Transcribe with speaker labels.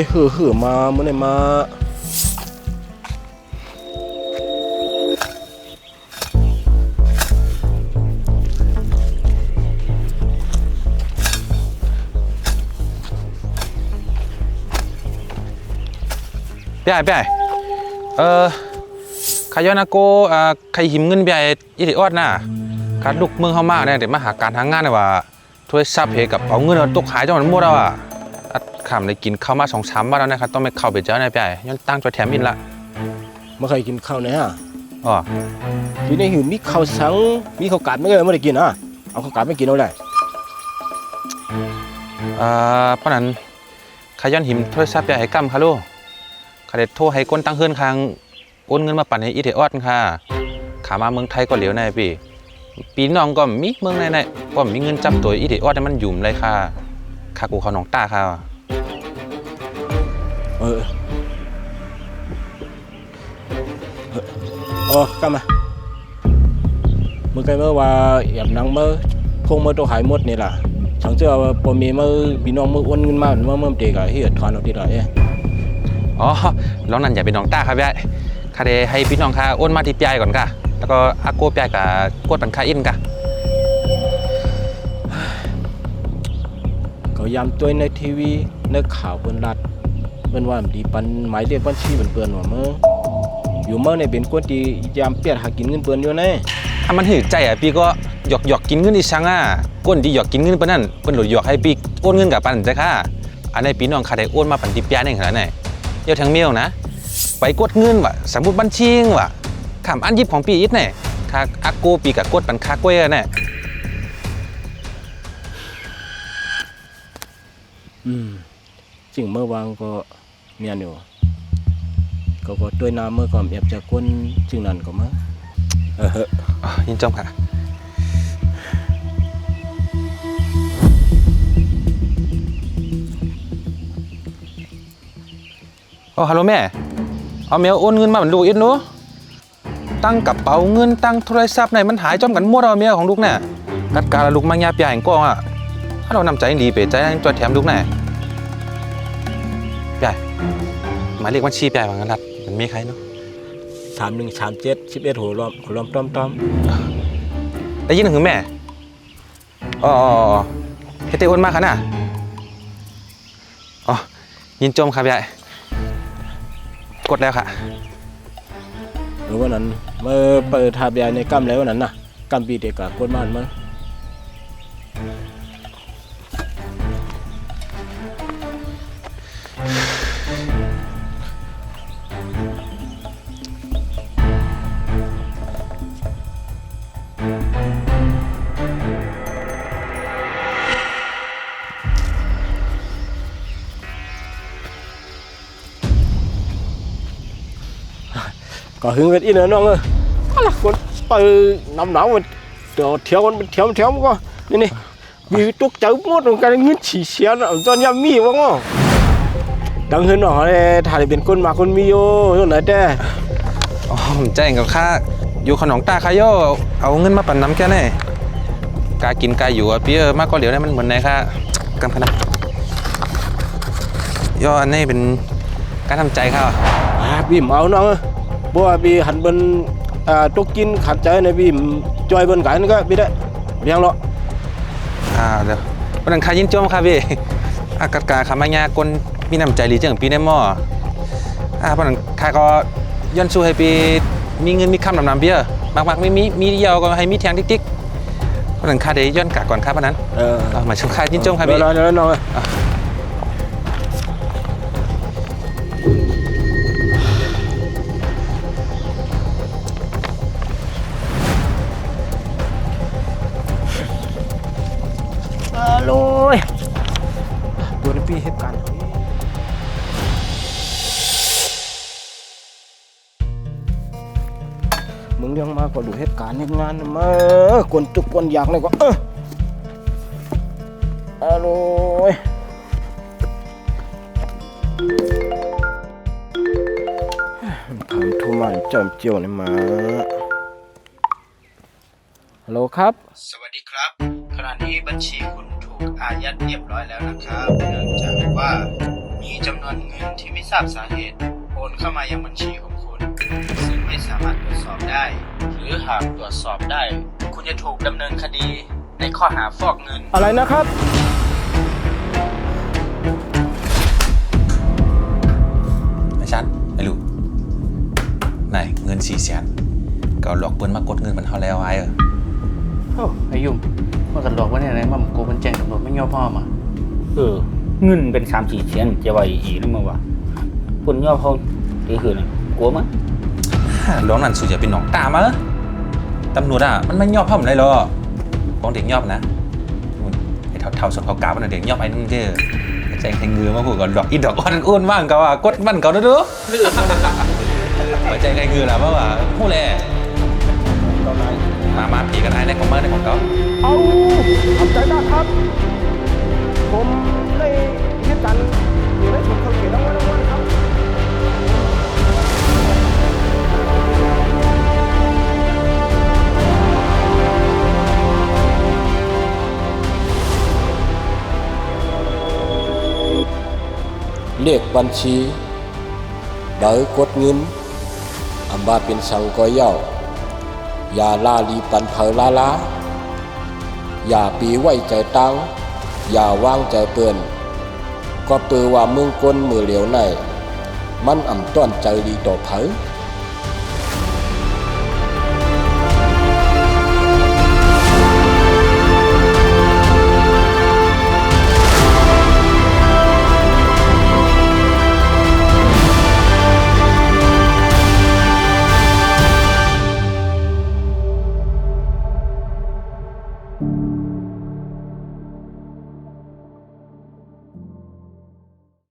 Speaker 1: ยหือมาเมื่อไหร่มา
Speaker 2: พี่ไอ้ขย้อนอาโกใครหิมเงินพี่ไอ้อีเดออดน่ะการลุกเมืองเขามากเนี่ยเดี๋ยวมาหาการทางงานเลยว่าถ้วยซับเพกับเอาเงินตกหายจังหวัดมั่วแล้วขำเลยกินข้าวมา2-3 วันแล้วนะครับต้องไปเข้าไปเจ้าเนี่ยพี่ไอ้ย้อนตั้งตัวแถมอินละ
Speaker 1: ไม่เคยกินข้าวเนี่ยฮะ
Speaker 2: อ๋อ
Speaker 1: ทีนี้หิวมีข้าวสังมีข้าวกาดไม่เคยไม่ได้กินเอาข้าวกาดไม่กินเอาได้
Speaker 2: เพราะนั้นขย้อนหิมถ้วยซับพี่ไอ้กำค่ะลูกข้าได้โทรให้คนตั้งเฮือนคางโอนเงินมาปั่นให้อีเดออดค่ะขามาเมืองไทยก็เหลียวในปีน้องก็มีเมืองในก็มีเงินจับตัวอีเดออดมันยุ่มเลยค่ะข้ากูเขาหนองตาค่ะ
Speaker 1: กำมาเมื่อไงเมื่อว่าอยากนั่งเมื่อพงเมื่อตัวหายหมดนี่ล่ะฉันเชื่อว่าพอมีเมื่อปีน้องเมื่ออ้วนเงินมาเมื่อเด็กอะที่ทอนเอาทีละ
Speaker 2: อ๋อลองนั่นอย่าเป็นน้องตาครับพี่ข้าได้ให้พี่น้องข้าโอนมาที่พี่ก่อนค่ะแล้วก็อาโก้พี่กับกวดปันค่าอินค่ะ
Speaker 1: ก็ยามตัวในทีวีในข่าวเปิ้นรัดเปิ้นว่าดีปันหมายเรียกบัญชีเปิ้นว่าเมื่ออยู่เมื่อในเป็นคนที่ยามเปียดหากินเงินเปิ้นอยู่แน่
Speaker 2: ถ้ามันหืดใจพี่ก็หยอกกินเงินอีช่างก้นที่หยอกกินเงินเปิ้นนั่นเปิ้นหลุดหยอกให้พี่โอนเงินกับปันใจค่ะอันนี้พี่น้องข้าได้โอนมาปันที่พี่นี่ขนาดไหนเดี๋ยวทางเมลนะไปกดเงินว่ะสมมุติบัญชีว่ะขำอันยิบของปีอิทเนี่ยค่าอาโกปีกับกดปันค่ากล้วยเนี่ย
Speaker 1: จริงเมื่อวางก็เมียนอยู่ก็ด้วยน้ำเมื่อก่อนแอบจะก้นจึงนั่นก็มา
Speaker 2: ยินจมค่ะฮัลโหลแม่เอาเมลโอนเงินมาบรรลุอินเนาะตั้งกระเป๋าเงินตั้งโทรศัพท์ไหนมันหายจอมกันหมดเอาเมียของลูกเนี่ยกัดการลูกมายาเปียแห่งก้องถ้าเรานำใจดีไปใจตัวแถมลูกแน่ใหญ่หมายเลขบัญชีใหญ่บางรัฐมันมีใครเนาะ
Speaker 1: 3137 11หัวล้อมต้อม
Speaker 2: ได้ยินถึงแม่อ๋อเฮติโอนมากขนาดอ๋อยินจมครับใหญ่กดแล้วค่ะ
Speaker 1: วันนั้นเมื่อเปิดทาบยาในกำแล้ววันนั้นน่ะกำปีเด็กกับกดมันมั้งก็หึงกันอีเนอะน้องอะไรคนไปน้ำหนาวมันเดี๋ยวเที่ยวมันเที่ยวมันก็นี่มีตุกเจ้าหมดของการเงินฉีเสียนตอนยามมีวะง้อดังเฮินหน่อยถ่ายเป็นคนมาคนมีโย่ตรงไหนแต่
Speaker 2: อ๋อแจ้งกับข้าอยู่ขนมตาข้าย่อเอาเงินมาปั่นน้ำแค่ไหนกากินกาอยู่พี่มากก็เหลียวได้มันเหมือนไหนค่ะกำขนาดย่ออันนี้เป็นการทำใจข้า
Speaker 1: พี่เมาน้องบัวพี่หันบนตุกกินขัดใจในพี่จอยบนไก่นั่นก็พี่ได้เบี้ยงหรอ
Speaker 2: เดี๋ยววันนั้นข้ายินจมค่ะพี่อากาศกาขามายากลมีน้ำใจหรือจังพี่ในหม้อวันนั้นข้าก็ย้อนสู้ให้พี่มีเงินมีคำนำเบี้ยมากมีเดียวก็ให้มีแทงติ๊กวันนั้นข้าได้ย้อนกาก่อนครับวันนั้นมาชมข้ายินจมค่ะพี่
Speaker 1: เดี๋ยวน้องโอ้ยตัวนี้พี่เหตุการณ์มึงยังมาก็ดูเหตุการณ์งานมาคนจุกคนอยากเลยก็ฮัลโหลทำทุ่มมันจอมเจียวนี่มาฮัลโหลครับ
Speaker 3: สวัสดีครับขณะนี้บัญชีคุณถูกอายัดเรียบร้อยแล้วนะครับเนื่องจากว่ามี มีจำนวนเงินที่ไม่ทราบสาเหตุโอนเข้ามายังบัญชีของคุณซึ่งไม่สามารถตรวจสอบได้ หรือหากตรวจสอบได้ คุณจะถูกดำเนินคดีในข้อหาฟอกเงิน
Speaker 1: อะไรนะครับ
Speaker 2: ไอ้ชันไอ้ลูกนายเงิน400,000ก็หลอกเปิ้นมากดเงินมันเฮาแล้วไอ้
Speaker 4: โอ้ไอ้ยุ่มมันกันหลอกว่าเนี่ยไหนมันกูมันแจ้งตำรวจไม่ยอมพ่อมา
Speaker 5: เงินเป็น3-4เชียนจะว่าอีนั่นมาว่าปุ่นย่อพงคือน่ะกลัวมั้ย
Speaker 2: ร้องนั่นสุดอย่าเป็นหนองตามะตำรวจมันไม่ยอบพ่อผมเลยหรอกกองเด็กยอบนะนู่นไอ้เท่าส่วนเขากาบมันเด็กยอบไอ้นั่นเด้อแจ้งแทงเงือมาพูดก่อนดอกอีดอกอ้วนมากก็ว่ากดมันเขาด้วย มาแจ้งแทงเงือแล้วว่าพูดแหละมาผีกันไอ้ในคอมเมอร์ในของเขา
Speaker 1: เอาทำใจได้ครับ ผมได้เฮ็ดกันอยู่ในส่วนเขาเขียนเอาไว้แล้วครับ เลขบัญชีเบอร์กดเงินอำบาเป็นสังกอยเย้าอย่าลาลีปันเผอลาลาอย่าปีไว้ใจตังอย่าวางใจเปิ้นก็เปือว่ามึงก้นมือเหลียวในมันอ่ำต้อนใจดีต่อเผอ